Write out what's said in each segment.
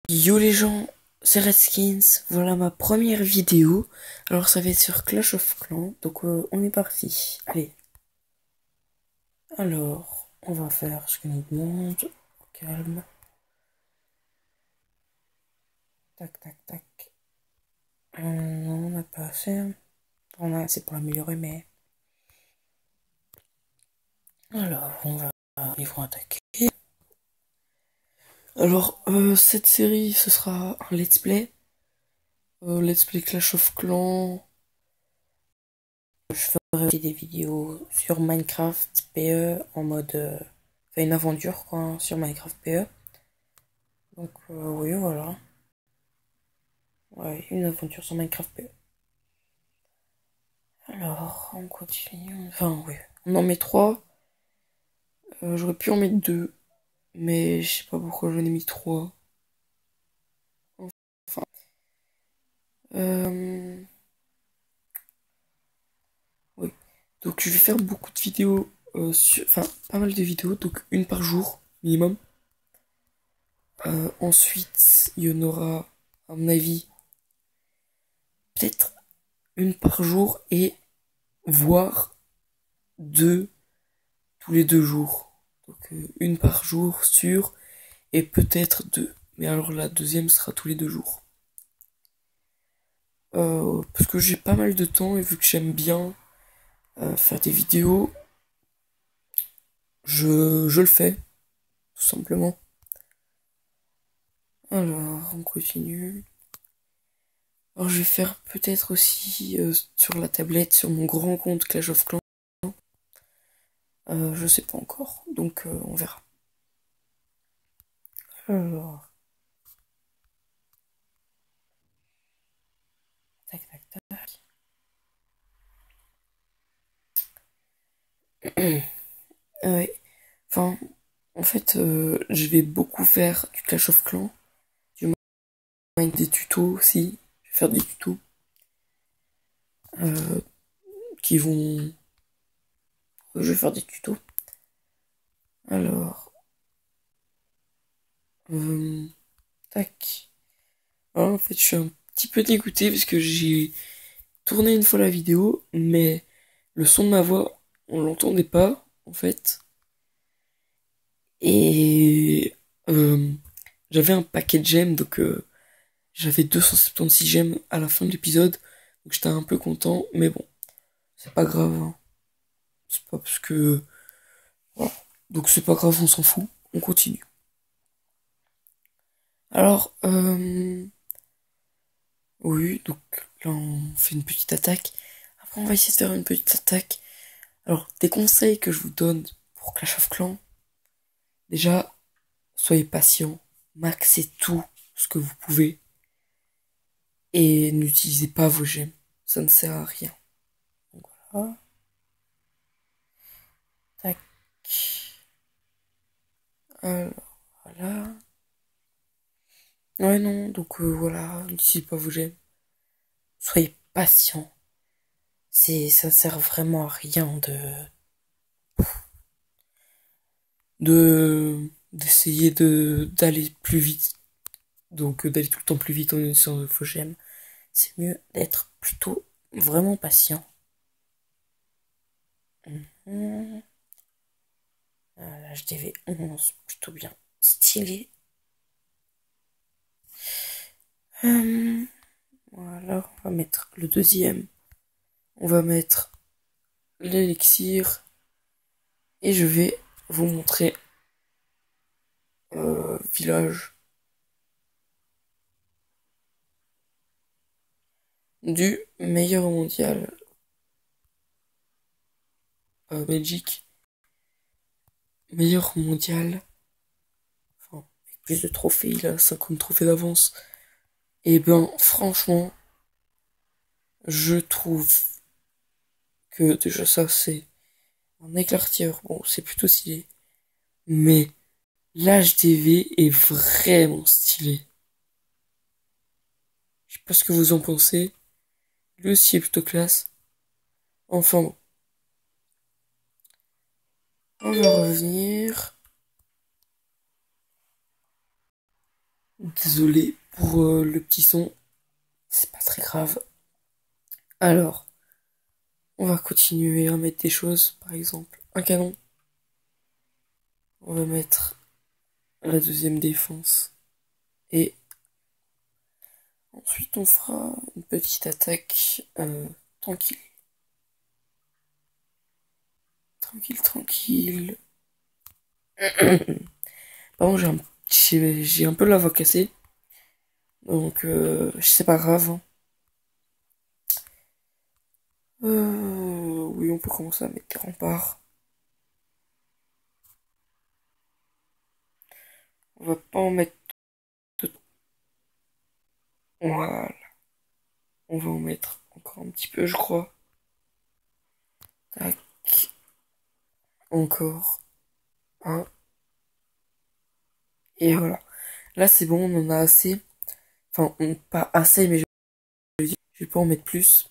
Yo les gens, c'est Redskins, voilà ma première vidéo. Alors ça va être sur Clash of Clans, donc on est parti. Allez. Alors, on va faire ce que nous demande. Calme. Tac, tac, tac. Non, on n'a pas assez. On a assez pour l'améliorer, mais... Alors, ils vont attaquer. Alors, cette série, ce sera un let's play. Let's play Clash of Clans. Je ferai aussi des vidéos sur Minecraft PE en mode... enfin, une aventure quoi, hein, sur Minecraft PE. Donc oui, voilà. Ouais, une aventure sur Minecraft PE. Alors, on continue. Enfin, oui. On en met 3. J'aurais pu en mettre 2. Mais je sais pas pourquoi j'en ai mis 3. Enfin. Oui. Donc je vais faire beaucoup de vidéos. Enfin, pas mal de vidéos. Donc une par jour, minimum. Ensuite, il y en aura, à mon avis, peut-être une par jour et voire 2 tous les 2 jours. Donc une par jour sur et peut-être 2. Mais alors la deuxième sera tous les 2 jours. Parce que j'ai pas mal de temps et vu que j'aime bien faire des vidéos, je le fais, tout simplement. Alors, on continue. Alors je vais faire peut-être aussi sur la tablette, sur mon grand compte Clash of Clans. Je sais pas encore, donc on verra. Alors, tac tac tac. Ouais. Enfin, en fait, je vais beaucoup faire du Clash of Clans, du des tutos aussi. Je vais faire des tutos euh, qui vont. Je vais faire des tutos. Alors, tac. Alors, en fait, je suis un petit peu dégoûté parce que j'ai tourné une fois la vidéo, mais le son de ma voix, on l'entendait pas, en fait. Et j'avais un paquet de gemmes, donc j'avais 276 gemmes à la fin de l'épisode. Donc j'étais un peu content, mais bon, c'est pas grave, hein. C'est pas parce que... Voilà. Donc c'est pas grave, on s'en fout, on continue. Alors, oui, donc là on fait une petite attaque. Après on va essayer de faire une petite attaque. Alors, des conseils que je vous donne pour Clash of Clans. Déjà, soyez patient, maxez tout ce que vous pouvez. Et n'utilisez pas vos gemmes, ça ne sert à rien. Donc voilà. Tac. Alors, voilà. Ouais, non, donc voilà, n'utilisez pas vos gemmes. Soyez patient. Ça sert vraiment à rien d'essayer d'aller plus vite. Donc d'aller tout le temps plus vite en utilisant vos gemmes. C'est mieux d'être plutôt vraiment patient. HDV 11, plutôt bien stylé. Voilà, on va mettre le deuxième. On va mettre l'élixir. Et je vais vous montrer village du meilleur mondial Belgique. Meilleur mondial. Enfin, avec plus de trophées, il a 50 trophées d'avance. Et ben, franchement, je trouve que déjà ça, c'est un éclaircisseur. Bon, c'est plutôt stylé. Mais l'HDV est vraiment stylé. Je sais pas ce que vous en pensez. Lui aussi est plutôt classe. Enfin bon. On va revenir. Désolé pour le petit son, c'est pas très grave. Alors, on va continuer à mettre des choses, par exemple un canon. On va mettre la deuxième défense. Et ensuite, on fera une petite attaque tranquille. Tranquille, tranquille. Par contre, j'ai un peu la voix cassée. Donc, c'est pas grave, hein. Oui, on peut commencer à mettre des remparts. On va pas en mettre de... Voilà. On va en mettre encore un petit peu, je crois. Tac. Encore un. Et voilà. Là, c'est bon, on en a assez. Enfin, pas assez, mais je vais pas en mettre plus.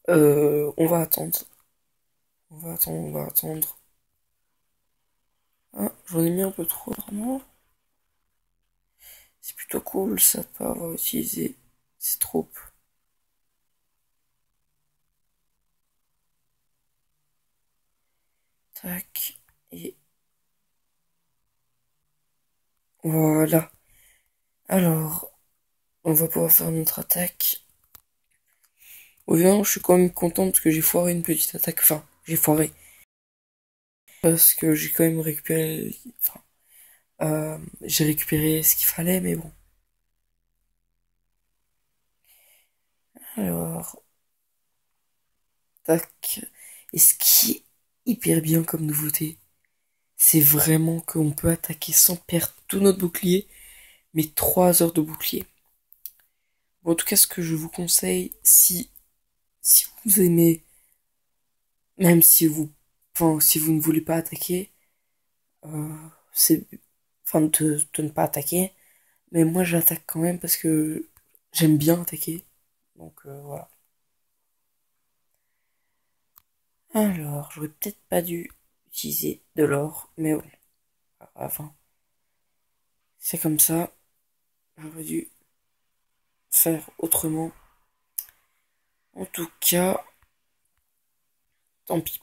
On va attendre. On va attendre, on va attendre. Ah, j'en ai mis un peu trop, vraiment. C'est plutôt cool, ça, de pas avoir utilisé ces troupes. Tac. Et voilà. Alors, on va pouvoir faire notre attaque. Au vient, je suis quand même content parce que j'ai foiré une petite attaque. Enfin, j'ai foiré. Parce que j'ai quand même récupéré... Enfin, j'ai récupéré ce qu'il fallait, mais bon. Alors, tac. Et ce qui est hyper bien comme nouveauté, c'est vraiment qu'on peut attaquer sans perdre tout notre bouclier, mais 3 heures de bouclier. Bon, en tout cas, ce que je vous conseille, si vous aimez, même si vous, enfin, si vous ne voulez pas attaquer, euh, c'est, enfin, de ne pas attaquer. Mais moi, j'attaque quand même parce que j'aime bien attaquer. Donc, voilà. Alors, j'aurais peut-être pas dû utiliser de l'or, mais bon, enfin, c'est comme ça. J'aurais dû faire autrement. En tout cas, tant pis.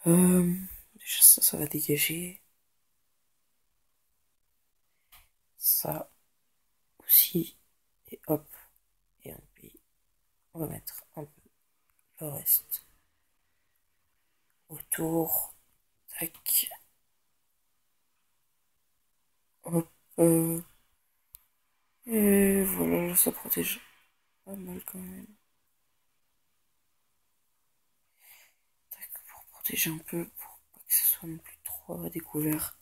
Déjà ça va dégager. Ça aussi. Et hop. Et puis, on va mettre un peu le reste autour. Tac. Hop. Et voilà, ça protège pas mal quand même. Tac, pour protéger un peu, pour pas que ce soit non plus trop à découvert.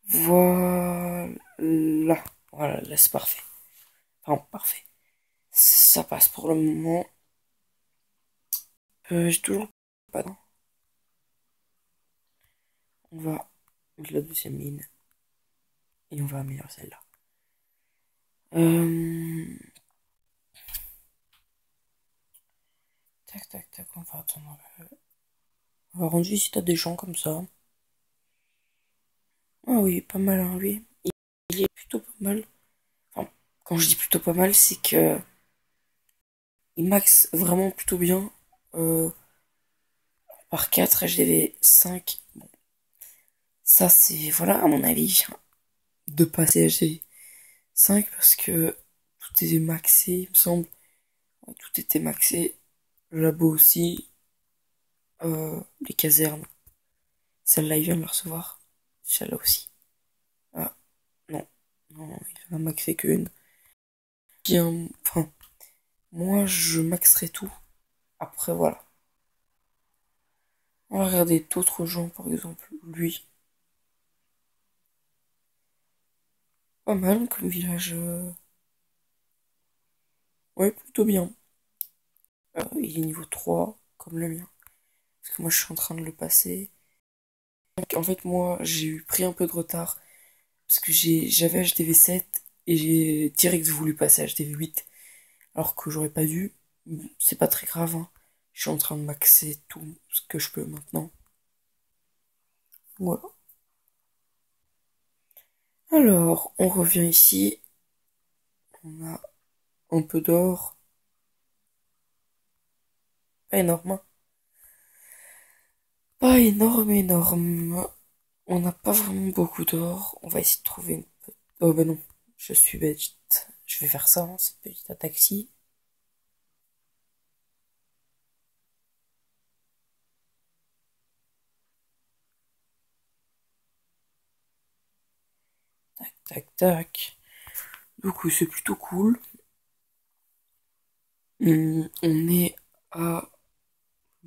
Voilà. Voilà, là c'est parfait. Enfin, parfait. Ça passe pour le moment. J'ai toujours pas d'en. On va mettre la deuxième mine. Et on va améliorer celle-là. Tac, tac, tac, on va attendre un peu. On va rendre visite à des gens comme ça. Ah oui, pas mal, hein, lui. Il est plutôt pas mal. Enfin, quand je dis plutôt pas mal, c'est que il max vraiment plutôt bien. Euh, par 4 HDV 5. Bon, ça c'est, voilà, à mon avis, de passer HDV 5 parce que tout était maxé, il me semble. Ouais, tout était maxé. Le labo aussi. Les casernes. Celle-là, il vient de la recevoir. Celle-là aussi. Ah, non. Non, il en a maxé qu'une. Bien, enfin, moi, je maxerai tout. Après, voilà. On va regarder d'autres gens, par exemple. Lui. Pas mal comme village. Ouais, plutôt bien. Il est niveau 3 comme le mien. Parce que moi, je suis en train de le passer. Donc, en fait, moi, j'ai eu pris un peu de retard. Parce que j'avais HDV 7 et j'ai direct voulu passer HDV 8. Alors que j'aurais pas dû. C'est pas très grave, hein. Je suis en train de maxer tout ce que je peux maintenant. Voilà. Alors, on revient ici. On a un peu d'or. Pas énorme, hein. Pas énorme, énorme. On n'a pas vraiment beaucoup d'or. On va essayer de trouver une petite... Oh bah non, je suis bête. Je vais faire ça, hein, cette petite attaque-ci. Tac, tac, tac. Du coup, c'est plutôt cool. On est à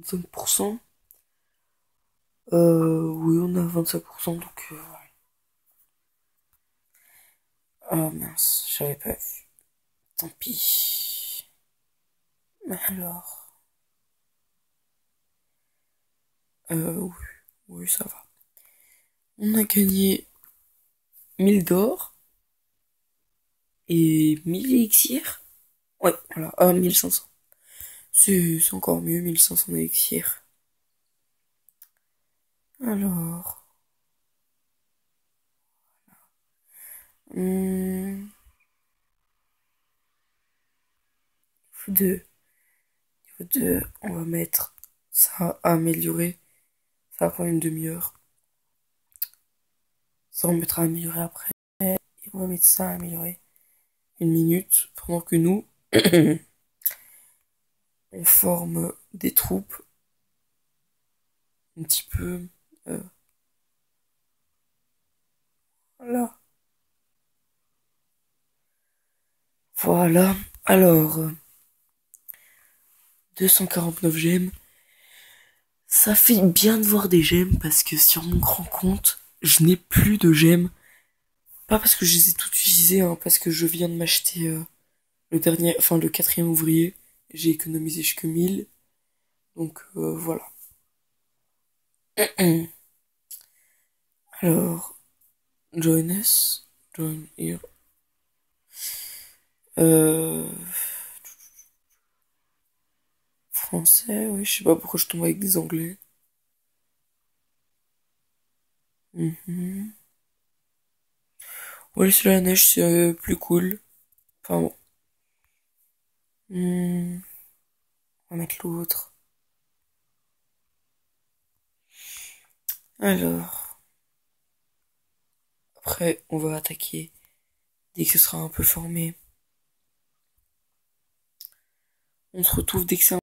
25%. Oui, on est à 25%, donc... Ah mince, j'avais pas vu. Tant pis. Alors... Oui, oui, ça va. On a gagné 1000 d'or et 1000 élixirs. Ouais, voilà, 1500. C'est encore mieux, 1500 élixirs. Alors... Hum... 2. Niveau 2, on va mettre ça à améliorer. Ça va prendre une demi-heure. Ça, on mettra à améliorer après. Et on va mettre ça à améliorer une minute. Pendant que nous, on forme des troupes. Un petit peu. Voilà. Voilà. Alors, 249 gemmes. Ça fait bien de voir des gemmes parce que sur mon grand compte, je n'ai plus de gemmes. Pas parce que je les ai toutes utilisées, hein, parce que je viens de m'acheter le quatrième ouvrier. J'ai économisé jusque 1000. Donc voilà. Alors, join us. Join here. Français, oui, je sais pas pourquoi je tombe avec des anglais. Ouais, sur la neige, c'est plus cool. Enfin bon. On va mettre l'autre. Alors, après, on va attaquer dès que ce sera un peu formé. On se retrouve dès que c'est